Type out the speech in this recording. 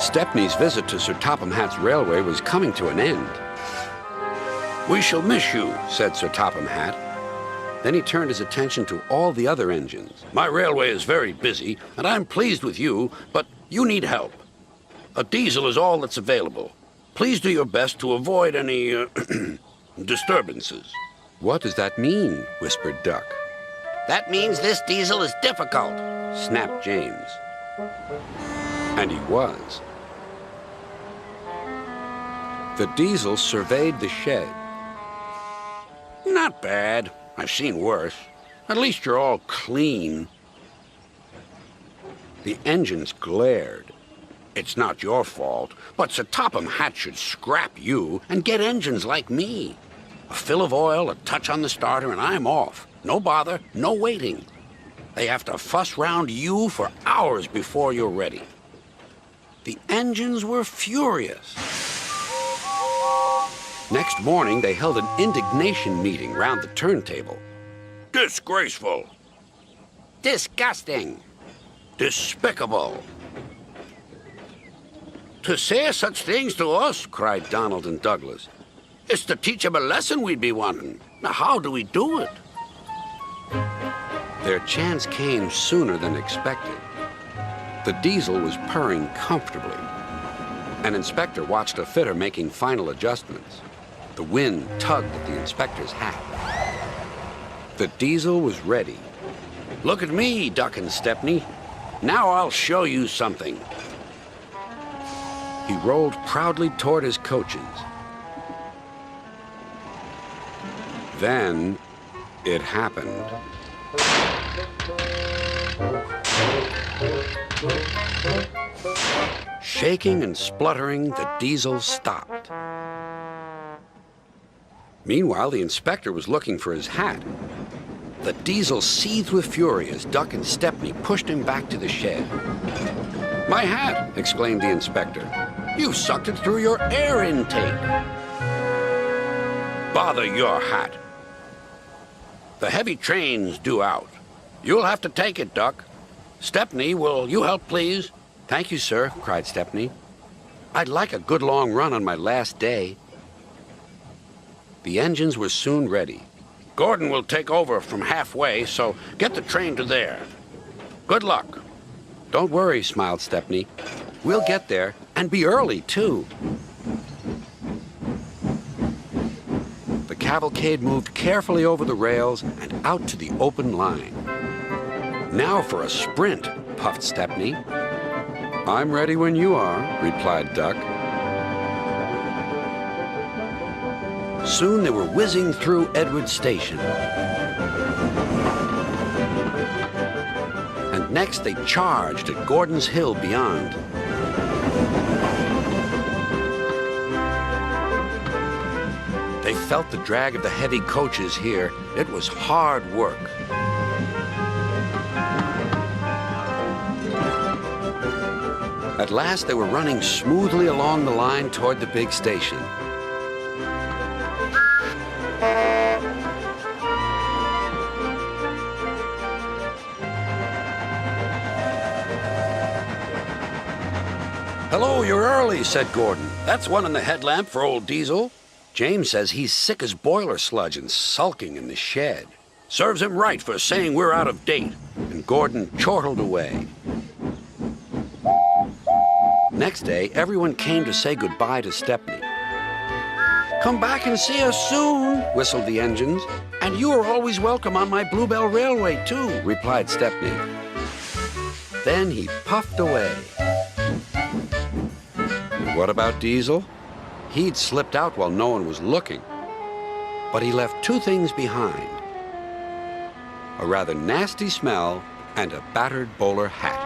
Stepney's visit to Sir Topham Hatt's railway was coming to an end. "We shall miss you," said Sir Topham Hatt. Then he turned his attention to all the other engines. "My railway is very busy, and I'm pleased with you, but you need help. A diesel is all that's available. Please do your best to avoid any disturbances." "What does that mean?" whispered Duck. "That means this diesel is difficult," snapped James. And he was. The diesel surveyed the shed. "Not bad. I've seen worse. At least you're all clean." The engines glared. "It's not your fault, but Sir Topham Hatt should scrap you and get engines like me. A fill of oil, a touch on the starter, and I'm off. No bother, no waiting. They have to fuss round you for hours before you're ready." The engines were furious. Next morning, they held an indignation meeting round the turntable. "Disgraceful. Disgusting. Despicable. To say such things to us," cried Donald and Douglas. "It's to teach 'em a lesson we'd be wanting. Now, how do we do it?" Their chance came sooner than expected. The diesel was purring comfortably. An inspector watched a fitter making final adjustments. The wind tugged at the inspector's hat. The diesel was ready. "Look at me, Duck and Stepney. Now I'll show you something." He rolled proudly toward his coaches. Then it happened. Shaking and spluttering, the diesel stopped. Meanwhile, the inspector was looking for his hat. The diesel seethed with fury as Duck and Stepney pushed him back to the shed. "My hat!" exclaimed the inspector. "You sucked it through your air intake." "Bother your hat. The heavy train's due out. You'll have to take it, Duck. Stepney, will you help, please?" "Thank you, sir," cried Stepney. "I'd like a good long run on my last day." The engines were soon ready. "Gordon will take over from halfway, so get the train to there. Good luck." "Don't worry," smiled Stepney. "We'll get there, and be early, too." The cavalcade moved carefully over the rails and out to the open line. "Now for a sprint," puffed Stepney. "I'm ready when you are," replied Duck. Soon they were whizzing through Edward Station. And next they charged at Gordon's Hill beyond. They felt the drag of the heavy coaches here. It was hard work. At last they were running smoothly along the line toward the big station. "Hello, you're early," said Gordon. "That's one in the headlamp for old Diesel. James says he's sick as boiler sludge and sulking in the shed. Serves him right for saying we're out of date." And Gordon chortled away. Next day, everyone came to say goodbye to Stepney. "Come back and see us soon," whistled the engines. "And you are always welcome on my Bluebell Railway, too," replied Stepney. Then he puffed away. What about Diesel? He'd slipped out while no one was looking. But he left two things behind: a rather nasty smell and a battered bowler hat.